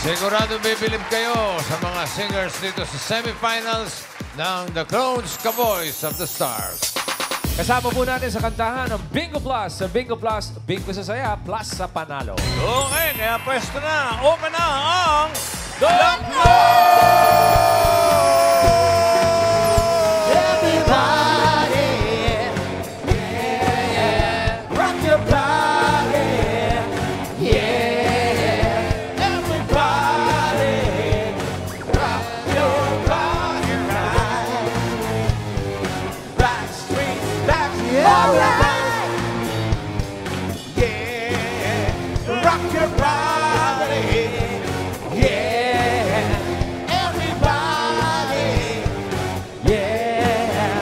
Sigurado bibilib kayo sa mga singers dito sa semifinals ng The Clones Cowboys of the Stars. Kasama po natin sa kantahan ng Bingo Plus. Sa Bingo Plus, Bingo sa saya, plus sa panalo. Okay, kaya pwesto na. Open na ang The Everybody, yeah, rock your body, yeah. Everybody, rock your body right. Backstreet, alright. Yeah, rock your body, yeah. Everybody, yeah.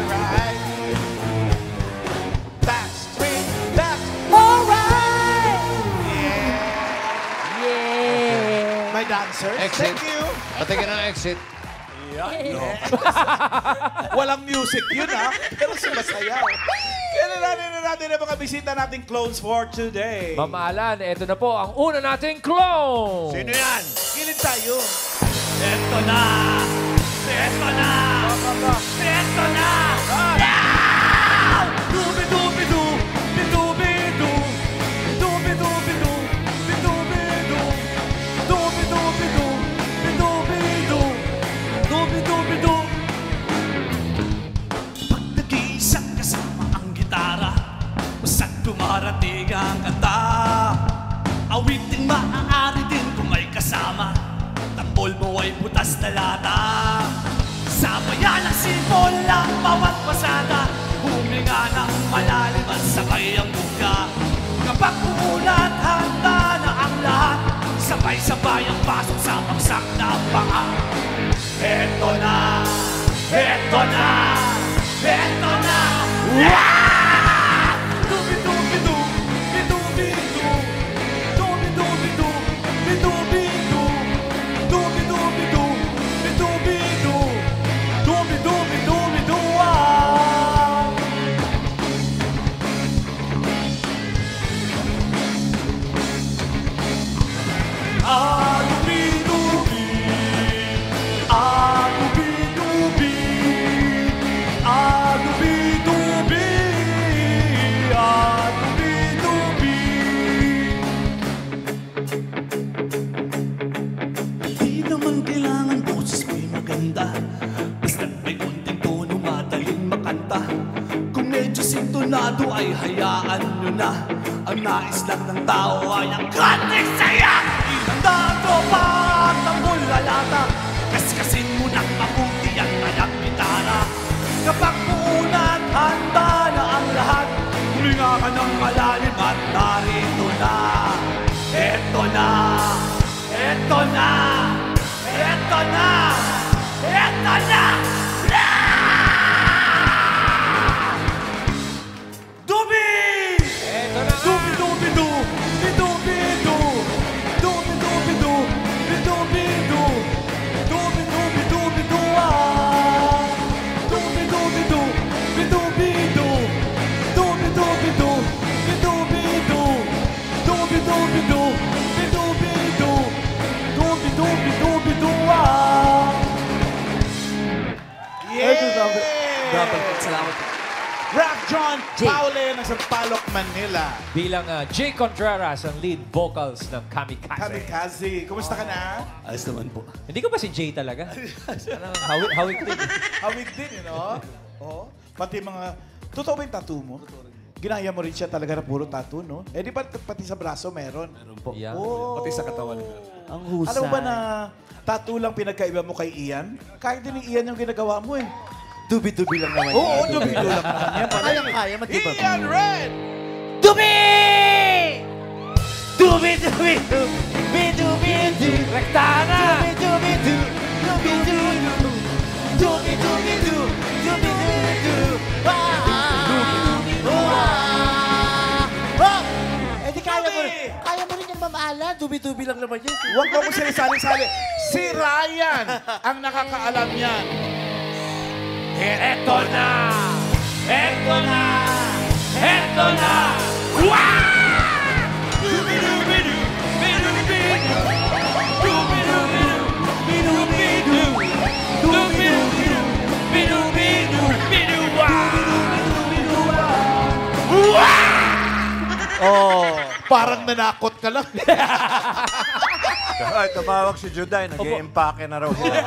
Right. Backstreet, that's alright. Yeah. My dancers. Exit. Thank you. Patingin ang exit. Walang music yun, ha? Pero sumasayaw. Kailangan na natin ang mga bisita nating clones for today. Mamahalan, ito na po ang una nating clone. Sino yan? Kilid tayo. Eto na! Eto na! Eto na! Dubi-dubi-du! Bidu-bidu! Dubi-dubi-du! Bidu-bidu! Dubi-dubi-du! Bidu-bidu! Dubi-dubi-du! Pag nag-iisang kasama ang gitara, basta't dumarating ang kanta. Awiting maaari din kung may kasama. Tambol mo ay butas na lata. Sabaya ng sipol lang bawat pasada. Huminga ng malalim at sabay ang buka. Kapag umulan, handa na ang lahat. Sabay-sabay ang pasok sa baksak na paa. Eto na! Eto na! Eto na! Dubi-dubi-du! Bidu-bidu! Dubi-dubi-du! Bidu-bidu! Dubi-dubi-du! Bidu-bidu! Dubi-dubi-du-bidu! Dubi-dubi! Dubi-dubi! Dubi-dubi! Dubi-dubi! Di naman kailangan boses mo'y maganda. Basta't may kunting tono, madaling makanta. Kung medyo sintonado ay hayaan nyo na. Ang nais lang ng tao ay ang kating saya. Ihanda ang tropa at ang bulalata. Kaskasin mo ng mabuti ang talang gitara. Kapag muunan, handa na ang lahat. Huminga ka ng malalim at narito na. Eto na! Eto na! Eto na! Eto na! Dubi! Ito na nga. Dubi-dubi-du! Bidu-bidu! Dubi-dubi-du! Bidu-bidu! Dubi-dubi-du-bidu! Dubi-dubi-du! Bidu-bidu! Dubi-dubi-du! Bidu-bidu! Dubi-dubi-du! Bidu-bidu! Dubi-dubi-du-bidu! Salamat. Rap John Paule ng Sampaloc, Manila. Bilang Jay Contreras, ang lead vocals ng Kamikaze. Kamikaze. Kumusta ka na? Ayos naman po. Hindi ko ba si Jay talaga? Hawik din. Hawig din, you know? Oo. Pati mga... Totoo ba yung tattoo mo? Ginaya mo rin siya talaga na puro tattoo, no? Eh di pati sa braso meron. Meron po. Yeah. Oh. Pati sa katawan. Ang husay. Alam mo ba na tattoo lang pinagkaiba mo kay Ian? Kahit din ni Ian yung ginagawa mo eh. Dubi-dubi lang naman. Oo, dubi-dubi lang naman yan. Kaya, matibag. Ian Red! Dubi! Dubi-dubi-du! Dubi-dubi-du! Rektana! Dubi-dubi-du! Dubi-du-du! Dubi-dubi-du! Dubi-du-du! Eh di kaya mo rin. Kaya mo rin yung mamaalan. Dubi-dubi lang naman yun. Huwag mo sinisali-sali. Si Ryan ang nakakaalam yan. Eto na! Eto na! Eto na! Wow! Dubi-dubi-du! Bidu-bidu! nanakot ka lang. Ay, tumawag si Juday. Nag-i-empake na raw sila.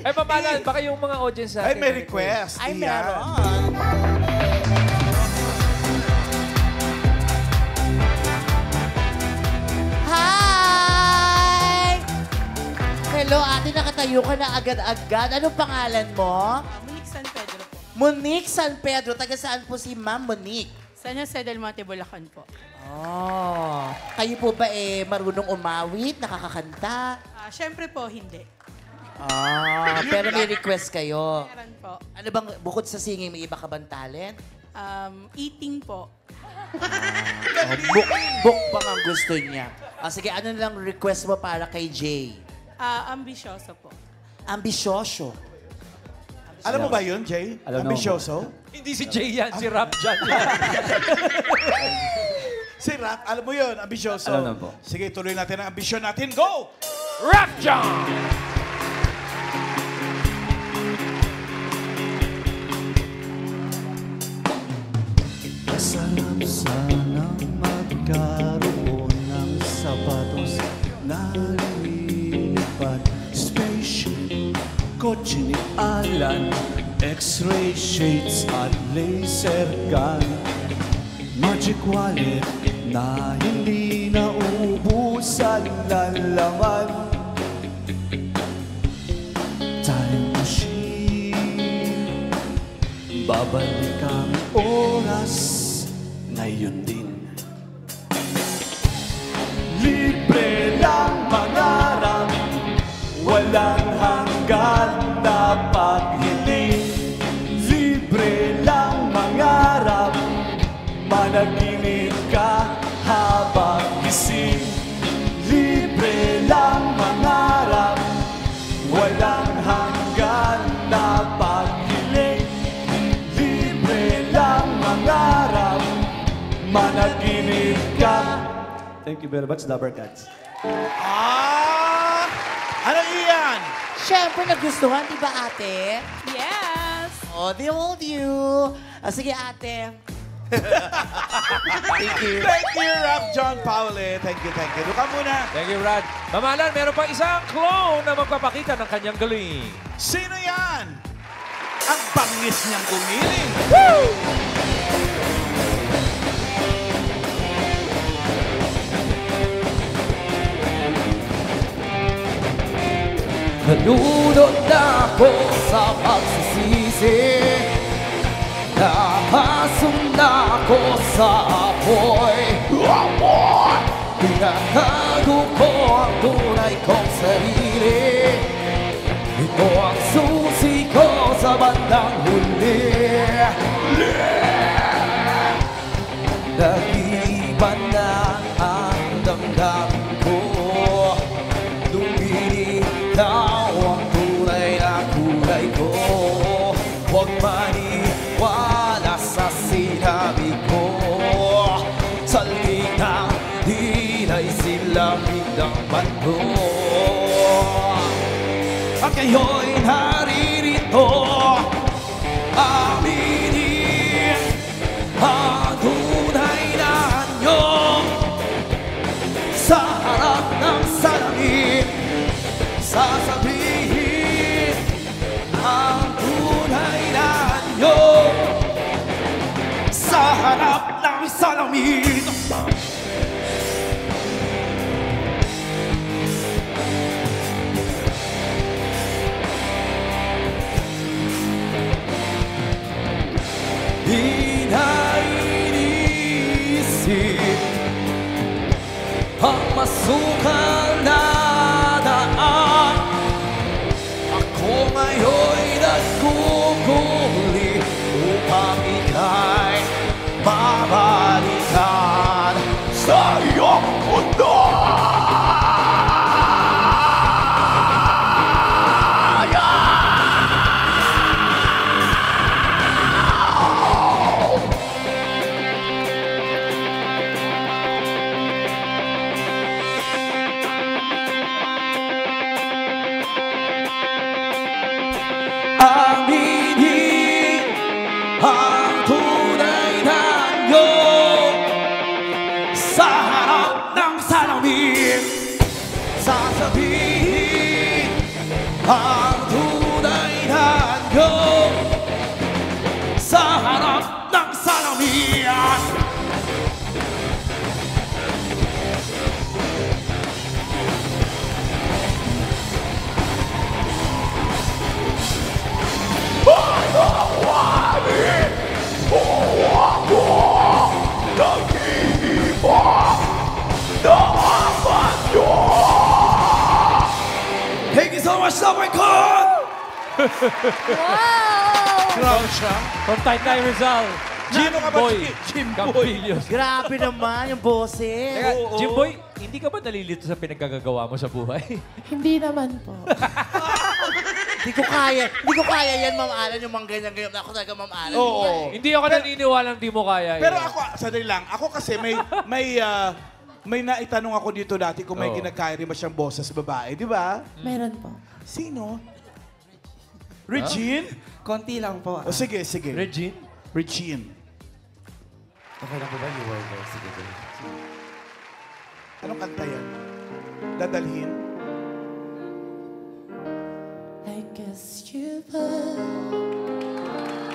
Ay, mamalan, baka yung mga audience natin. Ay, may request. Ay, Iyan. meron. Hi! Hello, ate, nakatayo ka na agad-agad. Anong pangalan mo? Monique San Pedro po. Monique San Pedro. Taga saan po si Ma'am Monique? San Jose del Monte, Bulacan po. Oh. Kayo po ba marunong umawit, nakakakanta? Siyempre po, hindi. Pero may request kayo. Meron po. Ano bang, bukod sa singing, may iba ka bang talent? Eating po. Book bang ang gusto niya? Sige, ano lang request mo para kay Jay? Ambisyoso po. Ambisyoso. Alam mo ba yun, Jay? Ambisyoso? Hindi si Jay yan, si Rap Jan. Si Rap, alam mo yun, ambisyoso. Alam na po. Sige, tuloy natin ang ambisyon natin. Go! Rap Jan! Masarap sanang magkaroon ng sapatos na lumilipad. Spaceship, kotse ni Alan, X-ray shades at laser gun. Magic wallet na hindi nauubusan ng laman. Time machine, babalik ang oras ngayon din. Libre lang mangarap, walang hanggan na paghiling. Libre lang mangarap, managinip ka habang gising. Libre lang mangarap, walang hanggan na paghiling. Libre lang mangarap, managinip ka. Thank you very much, Dabber Cats. Ano iyan? Siyempre, nagustuhan, di ba ate? Yes! Oh, they hold you. Sige, ate. Thank you. Thank you, Rap John Paule. Thank you, thank you. Doon ka muna. Thank you, Brad. Mamalan, meron pa isang clone na magpapakita ng kanyang galing. Sino yan? Ang bangis niyang gumiling. Nalunod na ako sa pagsisisi. Nakasong na ako sa apoy. Tinatago ko ang tunay kong sarili. Ito ang susi ko sa bandang huli. Nag-iiba na ang damdamin ko. Lumilitaw ang tunay na kulay ko. Huwag maniwala sa sinabi ko. Salting ng hilay silamig ng bando. At ngayon naririto, aminin ang tunay na anyo. Sa harap ng salamin, sasabihin ang tunay na anyo. Sa harap ng salamin. Di na iniisip ang masukal na daan. Ako ngayon'y nagkukulit upang ika'y mabalikan sa iyong mundo. Aminin ang tunay na anyo. Sa harap ng salamin sasabihin ang tunay na anyo. Sa harap ng salamin Thank you so much, Summer Con! Crown siya. From Taytay Rizal. Sino ka ba? Boy. Jimboy. Campillos. Grabe naman yung boses. Teka, Jimboy, hindi ka ba nalilito sa pinagkagagawa mo sa buhay? Hindi naman po. Hindi ko kaya. Hindi ko kaya yan, Ma'am Alan, yung mga ganyan-ganyan. Ako talaga, Ma'am Alan. Oo. Hindi ako naniniwalang di mo kaya. Pero yan. ako, sadali lang. Ako kasi may naitanong ako dito dati kung may Oo. kinakaya rin ba siyang boses babae, di ba? Meron po. Sino? Regine? Konti lang po. O sige, sige. Regine? Regine. Okay lang po ba? You were there. Sige, sige. Anong kanta yan? Dadalhin? I guess you would.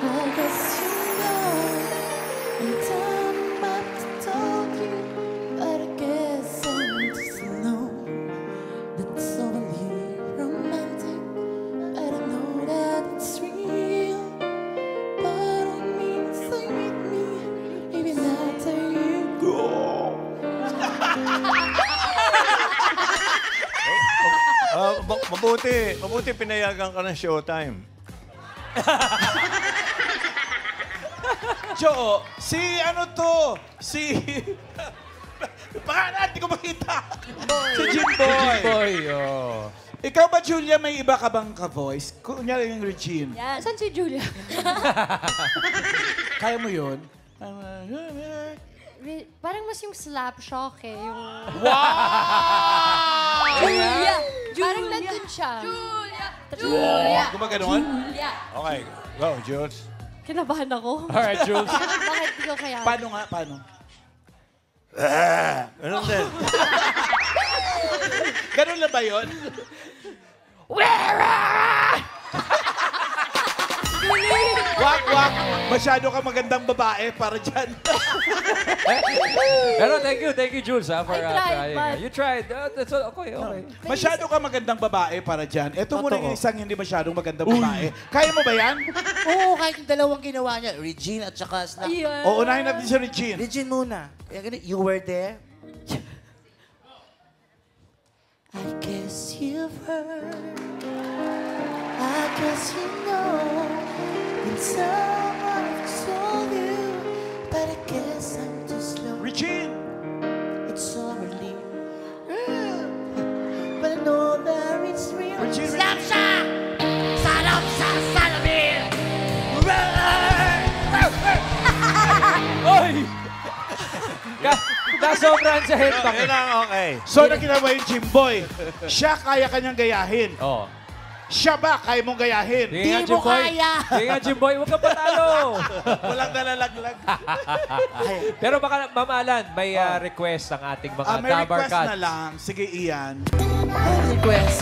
I guess you know. And I'm about to tell you. But I guess I'm just alone. That's only romantic. But I know that it's real. But I mean, stay with me. Even after you go. Mabuti pinayagan ka ng showtime. Jo, si ano to? Si... Pangalan, di ko makita. Si Jimboy. Jimboy, oh. Ikaw ba, Julia, may iba ka bang ka-voice? Kunyari yung Regine. Yan. Saan si Julia? Kaya mo yun? Parang mas yung slap shock eh. Yung... Wow! Julia! Parang nandun siya. Julia! Gumaganon? Julia! Okay, go, Jules. Kinabahan ako. Alright, Jules. Bakit di ko kaya? Paano nga? Paano? Ganun din. Ganun na ba yun? Wak, wak. Masyado ka magandang babae para dyan. Pero thank you, Jules, for I tried, trying. but- You tried. That's okay. Masyado ka magandang babae para dyan. Ito muna yung isang hindi masyadong magandang babae. Kaya mo ba yan? Oo, kahit yung dalawang ginawa niya. Regine at saka... Ayun. O, unahin natin si Regine. Regine muna. Kaya ganun, you were there. I guess you've heard. I guess you know. And someone told you. But I guess I'm too slow. Regine! It's so early. But I know that it's real. Regine! Slap siya! Sarap sa salamin! Oy! Nasobrahan sa headbang. Yun ang okay. So, na ginawa yung Jimboy. Siya kaya kanyang gayahin. Oh. Siya ba kaya mong gayahin? Sige nga, Di mo Jimboy. kaya. Sige nga, Jimboy. Huwag ka patalo. Walang nalalaglag. Pero baka, Ma'am Alan, may request ang ating mga May Dabar request Cats. na lang. Sige, Ian. Request.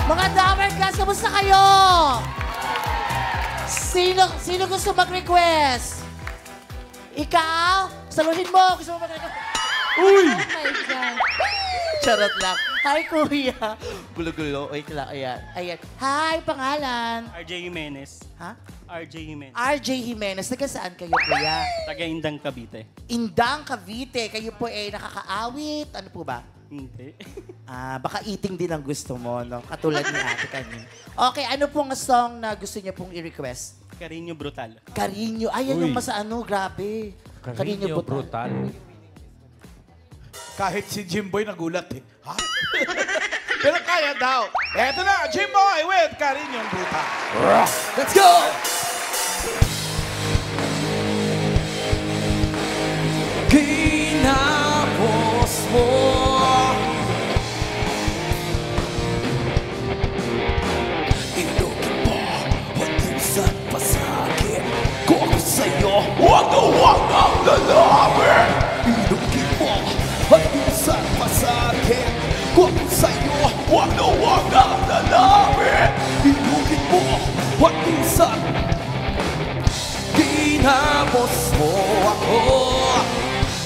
Mga Damer Cats, kamusta kayo? Sino gusto mag-request? Ikaw? Saluhin mo. Gusto mo mag-request? Oh my God. Charot lang. Hi, Kuya. Gulo-gulo. Wait lang. Ayan. Ayan. Hi, pangalan. RJ Jimenez. Ha? RJ Jimenez. RJ Jimenez. Taga saan kayo, Kuya? Taga Indang, Cavite. Indang, Cavite. Kayo po ay nakakaawit. Ano po ba? Hindi. Baka eating din ang gusto mo, no? Katulad ni Ate Kanin. Okay, ano pong song na gusto niyo pong i-request? Carino Brutal. Carino. Ay, yan Uy. yung mas ano, grabe. Carino Brutal. Kahit si Jimboy nagulat eh. Ha? Pero kaya daw. Eto na, Jimboy with Carinyong Buta. Let's go! Kinapos mo Inukin mo Patusan pa Huwag minsan ginamos mo ako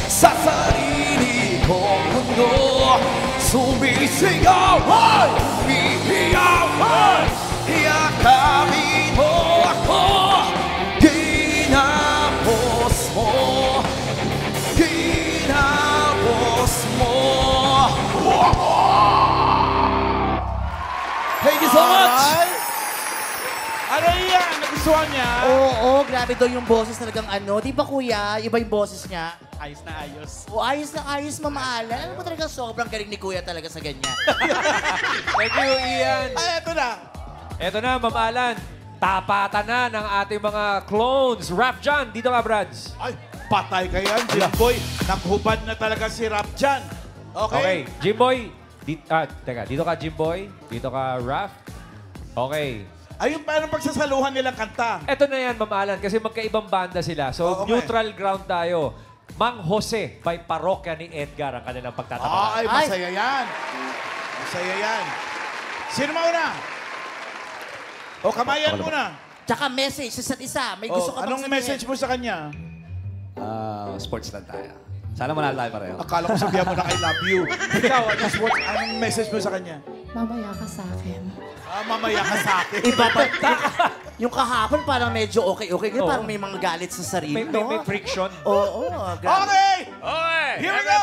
sa sarili kong mundo. Sumisigaw, ay! Umiiyaw, ay! Iyakapin mo ako. Ginamos mo. Ginamos mo. Thank you so much! Ano yan? Nagustuhan niya? Oo, grabe daw yung boses talagang ano. Di ba kuya, iba yung boses niya? Ayos na ayos. O ayos na ayos, mamaalan. Ano ba talagang sobrang galing ni kuya talaga sa ganyan? Thank you, Ian. Ay, eto na. Eto na, Ma'am Alan. Tapatan na ng ating mga clones. Rap John, dito ka, Brads. Ay, patay ka yan, Jimboy. Naghubad na talaga si Rap dyan. Okay? Okay, Jimboy. Teka, dito ka, Jimboy. Dito ka, Raf. Okay. Ayun, paano pagsasaluhan nilang kanta? Eto na yan, Ma'am Alan, kasi magkaibang banda sila. So, Okay. neutral ground tayo. Mang Jose by Parokya ni Edgar ang kanilang pagtatamaan. Ay, masaya yan. Masaya yan. Sino mauna? O, kamayan muna. Tsaka message sa isa't isa. May gusto ka bang Anong sabihin? message mo sa kanya? Sports lang tayo. Sana manalo tayo pareho. Akala ko sabihan mo na I love you. Ikaw, anong message mo sa kanya? Mamaya ka sa akin. Mamaya ka sa akin. Iba pa. Yung kahapon parang medyo okay-okay. Ngayon parang may mga galit sa sarili, May friction. Oo, grabe. Okay! Okay! Here we go!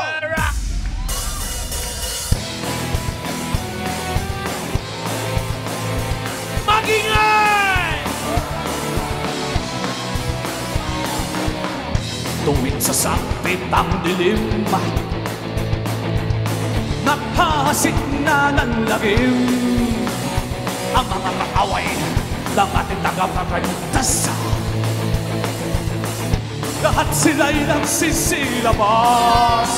Magingay! Tuwing sasapit ang dilim, naghahasik na ng lagim ang mga kaaway ng ating tagapagligtas. Lahat sila'y nagsisilabas.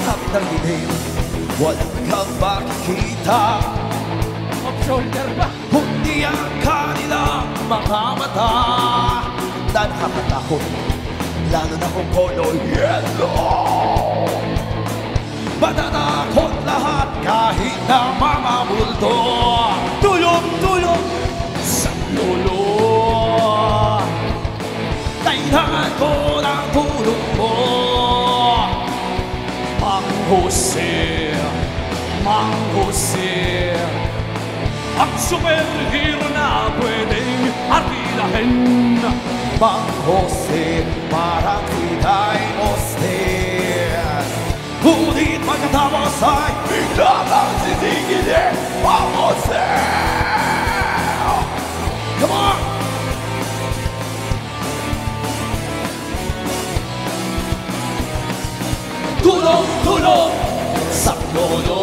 Kapit ang dilim, walang kang makikita. Off-shoulder ba? Hindi ang kanilang mga mata na nakakatakot, lalo na kung color yellow. Matatakot lahat kahit na mga multo. Tulong, tulong sa lolo. Kailangan ko ng tulong mo, Mang Jose, Mang Jose. Ang superhero na pwedeng arkilahin, Mang Jose, parang si Daimostin. Ngunit pagkatapos ay bigla kang sisigilin, Mang Jose. Come on! Tulong, tulong sa lolo.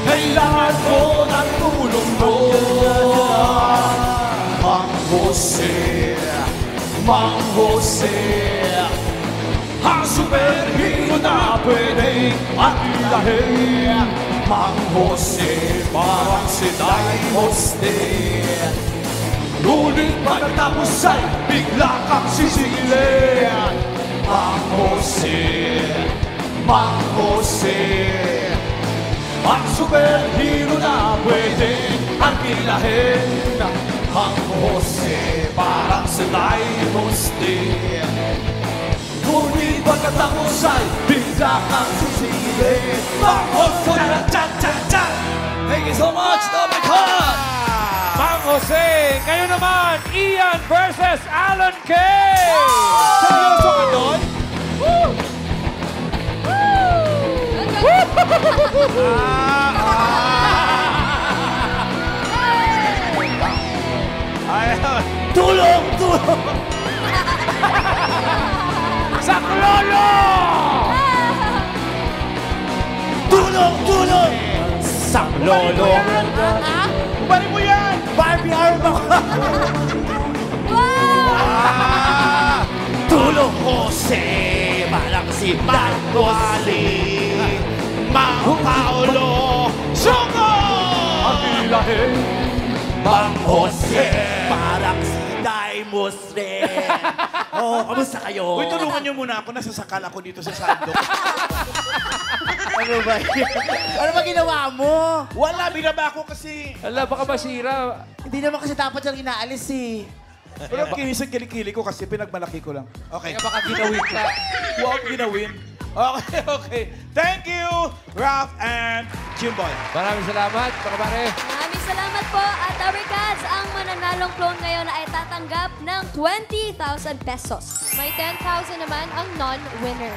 Kailangan ko ng tulong mo, Mang Jose, Mang Jose. Ang superhero na pwedeng akilahin, Mang Jose, parang si Daimostin. Ngunit pagkatapos ay bigla kang sisilin, Mang Jose, Mang Jose. Ang superhero na pwedeng arkilahin, Mang Jose, parang si Daimostin. Ngunit pagkatapos ay bigla kang sisilin, Mang Jose. Cha-cha-cha-cha! Thank you so much, Dobby Khan! Mang Jose! Ngayon naman, Ian versus Alan K! Seryoso ka doon? Tulong! Tulong! Sa Klolo! Tulong! Tulong! Sa lolo! Balik mo yan! Barbie Arma! Tulong Jose! Parang si Bagwali! Mang Paolo! Sugo! Akilahin! Mang Jose! Parang si Daimostin. Oh, kamusta kayo? Uy, tulungan niyo muna ako. Nasasakal ako dito sa sandok. Ano ba yun? Ano ba ginawa mo? Wala, binaba ko kasi. Ala, baka masira. Hindi naman kasi dapat yung inaalis eh. Pero kinis ang kilikili ko kasi pinagmalaki ko lang. Okay. Kaya baka ginawin ka. Huwag ginawin. Okay, okay. Thank you, Ralph and Jimboy. Maraming salamat, mga pare. Maraming salamat po at our cats, ang mananalong clone ngayon ay tatanggap ng 20,000 pesos. May 10,000 naman ang non-winner.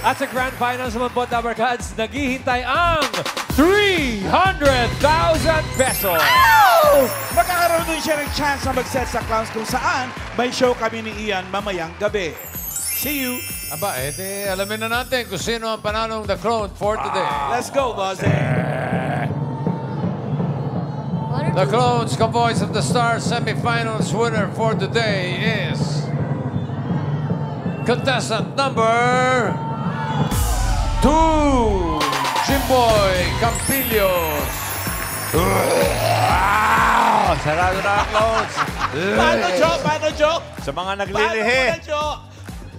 At sa Grand Finals naman po, Tower Cats, naghihintay ang 300,000 pesos. Magkakaroon din siya ng chance na mag-set sa clowns kung saan may show kami ni Ian mamayang gabi. See you. Aba, edi alamin na natin kung sino ang panalong The Clone for today. Let's go, boss. The Clones Cowboys of the Stars semifinals winner for today is contestant number 2, Jimboy Campillos. Wow! Sarado na ang Clones. Paano, Joe? Paano, Joe? Sa mga Paano naglilihi. mo na, Joe?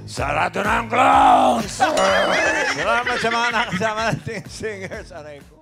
Sarado na ang Clones. Salamat sa mga nakasama nating singers. Aray ko.